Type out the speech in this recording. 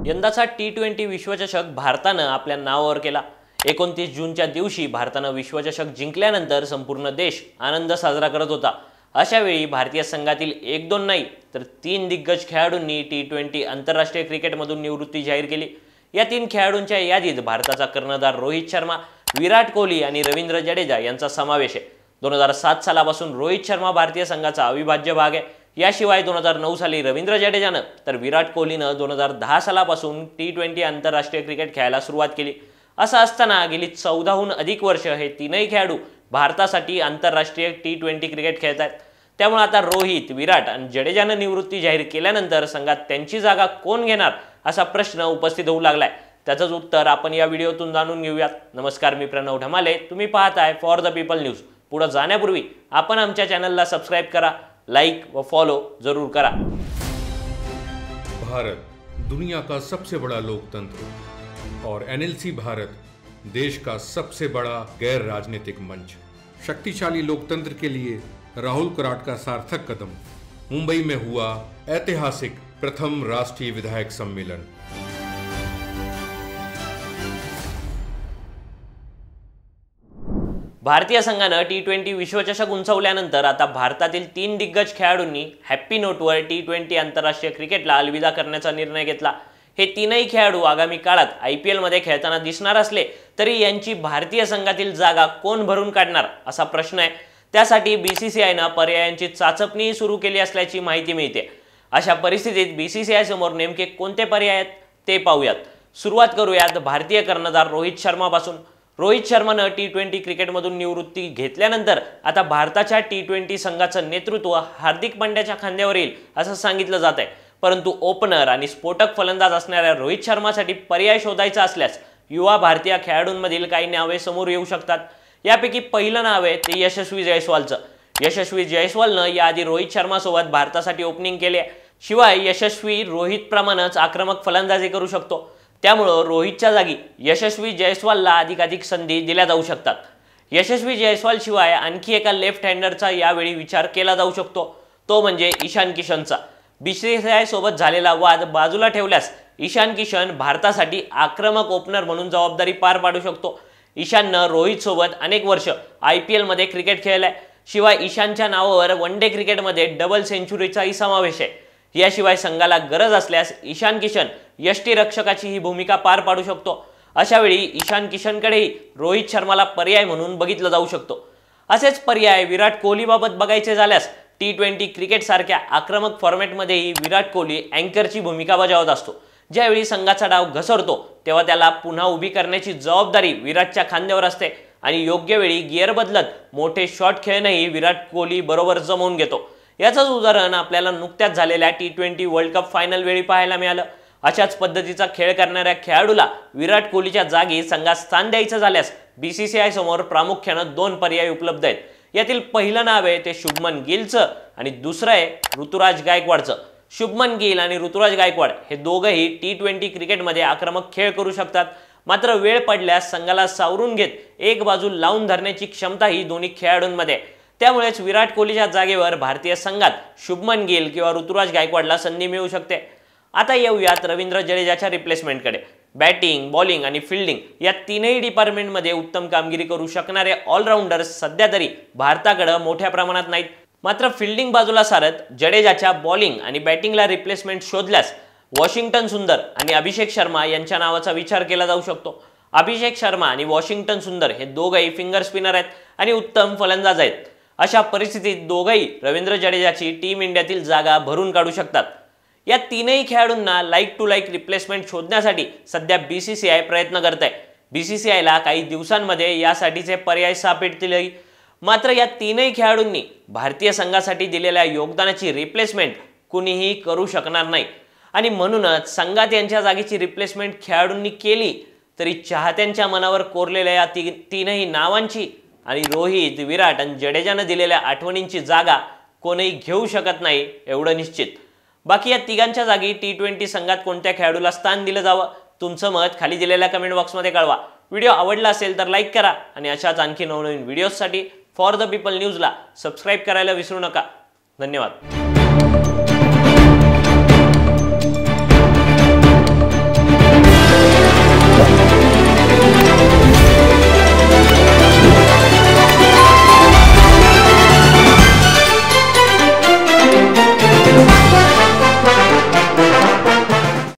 यंदाचा T20 विश्वचषक भारतानं आपल्या नावावर केला। 29 जूनच्या दिवशी भारतानं विश्वचषक जिंकल्यानंतर संपूर्ण देश आनंद साजरा करत होता। अशा वेळी भारतीय संघातील 1-2 नाही तर 3 दिग्गज खेळाडूंनी T20 आंतरराष्ट्रीय क्रिकेटमधून निवृत्ती जाहीर केली। या 3 खेळाडूंच्या यादीत भारताचा कर्णधार रोहित शर्मा, विराट कोहली आणि रवींद्र जडेजा यांचा समावेश आहे। 2007 सालापासून रोहित शर्मा भारतीय संघाचा अविभाज्य भाग आहे। याशिवाय 2009 साली रवींद्र जडेजानं तर विराट कोहलीनं 2010 सालापासून T20 आंतरराष्ट्रीय क्रिकेट खेळायला सुरुवात केली। असं असताना गेली 14हून अधिक वर्ष हे तीनही खेळाडू भारतासाठी आंतरराष्ट्रीय T20 क्रिकेट खेळतात। त्यामुळे आता रोहित, विराट आणि जडेजानं निवृत्ती जाहीर केल्यानंतर संघात त्यांची जागा कोण घेणार असा प्रश्न उपस्थित होऊ लागलाय। त्याचंच उत्तर आपण या व्हिडिओतून जाणून घेऊयात। नमस्कार, मी प्रणव ढमाले, तुम्ही पाहताय फॉर द पीपल न्यूज। पुढे जाण्यापूर्वी आपण आमच्या चॅनलला सबस्क्राइब करा, लाइक व फॉलो जरूर करा। भारत दुनिया का सबसे बड़ा लोकतंत्र और NLC भारत देश का सबसे बड़ा गैर राजनीतिक मंच। शक्तिशाली लोकतंत्र के लिए राहुल कराट का सार्थक कदम। मुंबई में हुआ ऐतिहासिक प्रथम राष्ट्रीय विधायक सम्मेलन। भारतीय संघानं T20 विश्वचषक उंचावल्यानंतर आता भारतातील 3 दिग्गज खेळाडूंनी हॅपी नोटवर T20 आंतरराष्ट्रीय क्रिकेटला अलविदा करण्याचा निर्णय घेतला। हे तीनही खेळाडू आगामी काळात IPL मध्ये खेळताना दिसणार असले तरी यांची भारतीय संघातील जागा कोण भरून काढणार असा प्रश्न आहे। त्यासाठी BCCIनं पर्यायांची चाचपणी सुरू केली असल्याची माहिती मिळते। अशा परिस्थितीत BCCI समोर नेमके कोणते पर्याय आहेत ते पाहूयात। सुरुवात करूयात भारतीय कर्णधार रोहित शर्मापासून। रोहित शर्मानं T20 क्रिकेटमधून निवृत्ती घेतल्यानंतर आता भारताच्या T20 संघाचं नेतृत्व हार्दिक पांड्याच्या खांद्यावर येईल असं सांगितलं जात आहे। परंतु ओपनर आणि स्फोटक फलंदाज असणाऱ्या रोहित शर्मासाठी पर्याय शोधायचा असल्यास युवा भारतीय खेळाडूंमधील काही नावे समोर येऊ शकतात। यापैकी पहिलं नाव आहे ते यशस्वी जयस्वालचं। यशस्वी जयस्वालनं याआधी रोहित शर्मासोबत भारतासाठी ओपनिंग केले। शिवाय यशस्वी रोहितप्रमाणेच आक्रमक फलंदाजी करू शकतो। त्यामुळे रोहितच्या जागी यशस्वी जयस्वालला अधिकाधिक संधी दिल्या जाऊ शकतात। यशस्वी जयस्वाल शिवाय आणखी एका लेफ्ट हँडरचा यावेळी विचार केला जाऊ शकतो, तो म्हणजे ईशान किशनचा। BCCI सोबत झालेला वाद बाजूला ठेवल्यास ईशान किशन भारतासाठी आक्रमक ओपनर म्हणून जबाबदारी पार पाडू शकतो। ईशाननं रोहित सोबत अनेक वर्ष IPL मध्ये क्रिकेट खेळलाय। शिवाय ईशानच्या नावावर वन डे क्रिकेटमध्ये डबल सेंचुरीचाही समावेश आहे। याशिवाय संघाला गरज असल्यास ईशान किशन यष्टीरक्षकाची ही भूमिका पार पाडू शकतो। अशा वेळी ईशान किशनकडेही रोहित शर्माला पर्याय म्हणून बघितलं जाऊ शकतो। असेच पर्याय विराट कोहलीबाबत बघायचे झाल्यास T20 क्रिकेट सारख्या आक्रमक फॉर्मॅटमध्येही विराट कोहली अँकरची भूमिका बजावत असतो। ज्यावेळी संघाचा डाव घसरतो तेव्हा त्याला पुन्हा उभी करण्याची जबाबदारी विराटच्या खांद्यावर असते आणि योग्य वेळी गिअर बदलत मोठे शॉट खेळणंही विराट कोहली बरोबर जमवून घेतो। याचंच उदाहरण आपल्याला नुकत्याच झालेल्या T20 वर्ल्ड कप फायनल वेळी पाहायला मिळालं। अशाच पद्धतीचा खेळ करणाऱ्या खेळाडूला विराट कोहलीच्या जागी संघात स्थान द्यायचं झाल्यास BCCI समोर प्रामुख्यानं 2 पर्याय उपलब्ध आहेत। यातील पहिलं नाव आहे ते शुभमन गिलचं आणि दुसरं आहे ऋतुराज गायकवाडचं। शुभमन गिल आणि ऋतुराज गायकवाड हे दोघंही T20 क्रिकेटमध्ये आक्रमक खेळ करू शकतात। मात्र वेळ पडल्यास संघाला सावरून घेत एक बाजू लावून धरण्याची क्षमता ही दोन्ही खेळाडूंमध्ये आहे। त्यामुळेच विराट कोहलीच्या जागेवर भारतीय संघात शुभमन गिल किंवा ऋतुराज गायकवाडला संधी मिळू शकते। आता येऊयात रवींद्र जडेजाच्या रिप्लेसमेंटकडे। बॅटिंग, बॉलिंग आणि फिल्डिंग या तीनही डिपार्टमेंटमध्ये उत्तम कामगिरी करू शकणारे ऑलराऊंडर्स सध्या तरी भारताकडे मोठ्या प्रमाणात नाहीत। मात्र फिल्डिंग बाजूला सारत जडेजाच्या बॉलिंग आणि बॅटिंगला रिप्लेसमेंट शोधल्यास वॉशिंग्टन सुंदर आणि अभिषेक शर्मा यांच्या नावाचा विचार केला जाऊ शकतो। अभिषेक शर्मा आणि वॉशिंग्टन सुंदर हे दोघंही फिंगर स्पिनर आहेत आणि उत्तम फलंदाज आहेत। अशा परिस्थितीत दोघंही रवींद्र जडेजाची टीम इंडियातील जागा भरून काढू शकतात। या तीनही खेळाडूंना लाईक टू लाईक रिप्लेसमेंट शोधण्यासाठी सध्या BCCI प्रयत्न करत आहे। BCCIला काही दिवसांमध्ये यासाठीचे पर्याय सापडतील। मात्र या तीनही खेळाडूंनी भारतीय संघासाठी दिलेल्या योगदानाची रिप्लेसमेंट कुणीही करू शकणार नाही आणि म्हणूनच संघात यांच्या जागेची रिप्लेसमेंट खेळाडूंनी केली तरी चाहत्यांच्या मनावर कोरलेल्या या तीनही नावांची आणि रोहित, विराट आणि जडेजाने दिलेल्या आठवणींची जागा कोणीही घेऊ शकत नाही एवढं निश्चित। बाकी या तिघांच्या जागी T20 संघात कोणत्या खेळाडूला स्थान दिलं जावं तुमचं मत खाली दिलेल्या कमेंट बॉक्समध्ये कळवा। व्हिडिओ आवडला असेल तर लाईक करा आणि अशाच आणखी नवनवीन व्हिडिओजसाठी फॉर द पीपल न्यूजला सबस्क्राइब करायला विसरू नका। धन्यवाद।